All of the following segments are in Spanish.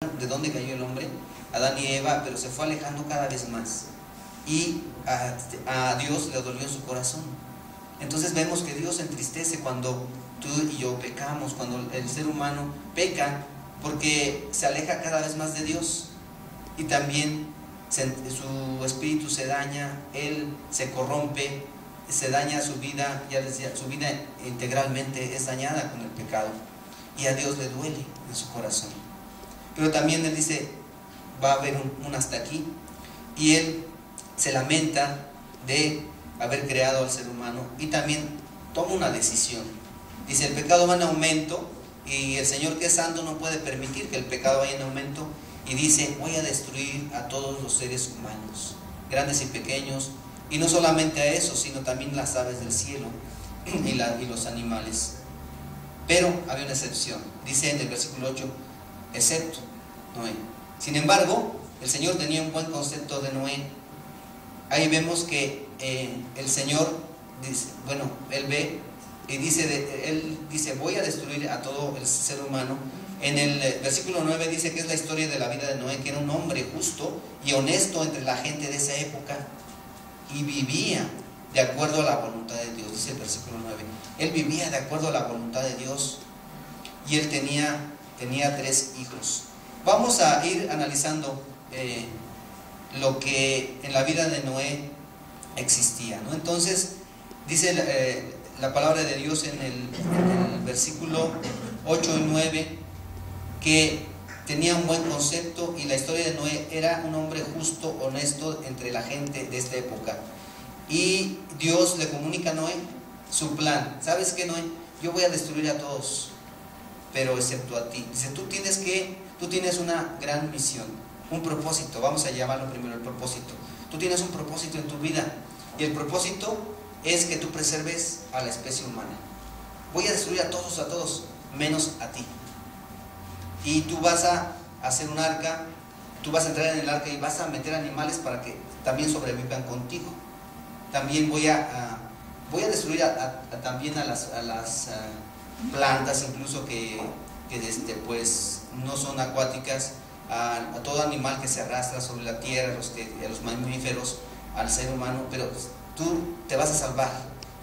de dónde cayó el hombre, Adán y Eva, pero se fue alejando cada vez más. Y a Dios le dolió en su corazón. Entonces vemos que Dios se entristece cuando tú y yo pecamos, cuando el ser humano peca, porque se aleja cada vez más de Dios. Y también su espíritu se daña, él se corrompe, se daña su vida, ya decía, su vida integralmente es dañada con el pecado. Y a Dios le duele en su corazón. Pero también él dice, va a haber un hasta aquí. Y él se lamenta de haber creado al ser humano y también toma una decisión. Dice, el pecado va en aumento y el Señor, que es santo, no puede permitir que el pecado vaya en aumento. Y dice, voy a destruir a todos los seres humanos, grandes y pequeños, y no solamente a eso, sino también las aves del cielo y los animales. Pero había una excepción, dice en el versículo 8, excepto Noé. Sin embargo, el Señor tenía un buen concepto de Noé. Ahí vemos que el Señor dice, bueno, él ve y él dice, voy a destruir a todo el ser humano. En el versículo 9 dice que es la historia de la vida de Noé, que era un hombre justo y honesto entre la gente de esa época y vivía de acuerdo a la voluntad de Dios, dice el versículo 9. Él vivía de acuerdo a la voluntad de Dios y él tenía 3 hijos. Vamos a ir analizando lo que en la vida de Noé existía, ¿no? Entonces, dice la palabra de Dios en el versículo 8 y 9, que tenía un buen concepto, y la historia de Noé era un hombre justo, honesto entre la gente de esta época. Y Dios le comunica a Noé su plan. ¿Sabes qué, Noé? Yo voy a destruir a todos, pero excepto a ti. Dice, tú tienes una gran misión, un propósito. Vamos a llamarlo primero el propósito. Tú tienes un propósito en tu vida, y el propósito es que tú preserves a la especie humana. Voy a destruir a todos, menos a ti. Y tú vas a hacer un arca, tú vas a entrar en el arca y vas a meter animales para que también sobrevivan contigo. También voy a destruir también a las plantas, incluso que pues no son acuáticas, a todo animal que se arrastra sobre la tierra, a los mamíferos, al ser humano, pero tú te vas a salvar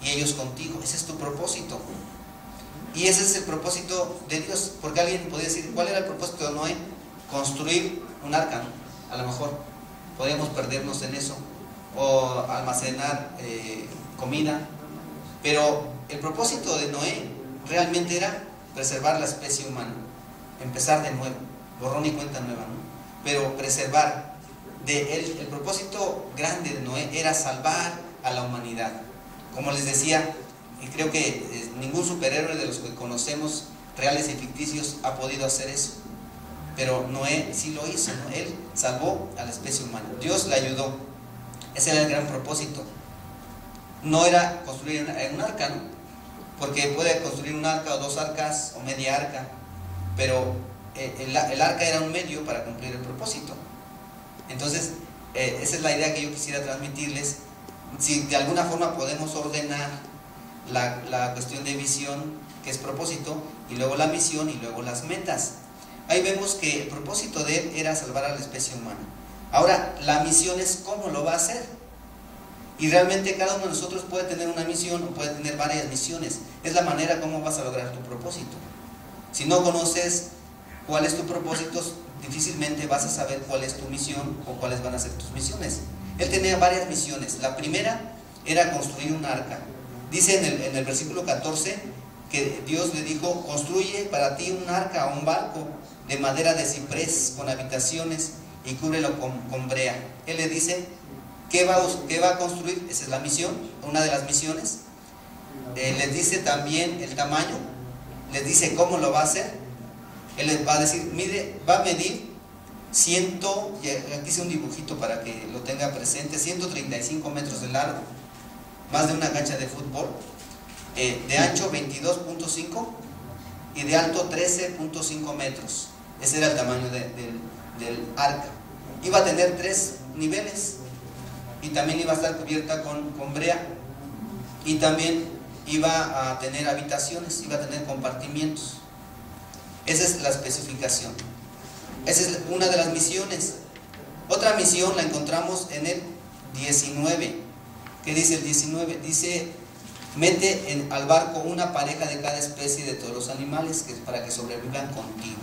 y ellos contigo. Ese es tu propósito. Y ese es el propósito de Dios, porque alguien podría decir, ¿cuál era el propósito de Noé? Construir un arca, ¿no? A lo mejor podríamos perdernos en eso, o almacenar comida, pero el propósito de Noé realmente era preservar la especie humana, empezar de nuevo, borrón y cuenta nueva, ¿no? Pero preservar. El propósito grande de Noé era salvar a la humanidad. Como les decía, y creo que ningún superhéroe de los que conocemos, reales y ficticios, ha podido hacer eso. Pero Noé sí lo hizo, ¿no? Él salvó a la especie humana. Dios le ayudó. Ese era el gran propósito. No era construir un arca, ¿no? Porque puede construir un arca o 2 arcas o media arca, pero el arca era un medio para cumplir el propósito. Entonces, esa es la idea que yo quisiera transmitirles. Si de alguna forma podemos ordenar la cuestión de visión, que es propósito, y luego la misión, y luego las metas. Ahí vemos que el propósito de él era salvar a la especie humana. Ahora, la misión es cómo lo va a hacer. Y realmente cada uno de nosotros puede tener una misión o puede tener varias misiones. Es la manera como vas a lograr tu propósito. Si no conoces cuál es tu propósito, difícilmente vas a saber cuál es tu misión o cuáles van a ser tus misiones. Él tenía varias misiones. La primera era construir un arca. Dice en el versículo 14 que Dios le dijo, construye para ti un arca o un barco de madera de ciprés con habitaciones y cúbrelo con brea. Él le dice, ¿qué va a construir? Esa es la misión, una de las misiones. Les dice también el tamaño, les dice cómo lo va a hacer. Él les va a decir, va a medir aquí hice un dibujito para que lo tenga presente, 135 metros de largo, más de una cancha de fútbol, de ancho 22.5 y de alto 13.5 metros. Ese era el tamaño del arca. Iba a tener 3 niveles y también iba a estar cubierta con brea, y también iba a tener habitaciones, iba a tener compartimientos. Esa es la especificación. Esa es una de las misiones. Otra misión la encontramos en el 19. ¿Qué dice el 19? Dice: mete al barco una pareja de cada especie de todos los animales para que sobrevivan contigo.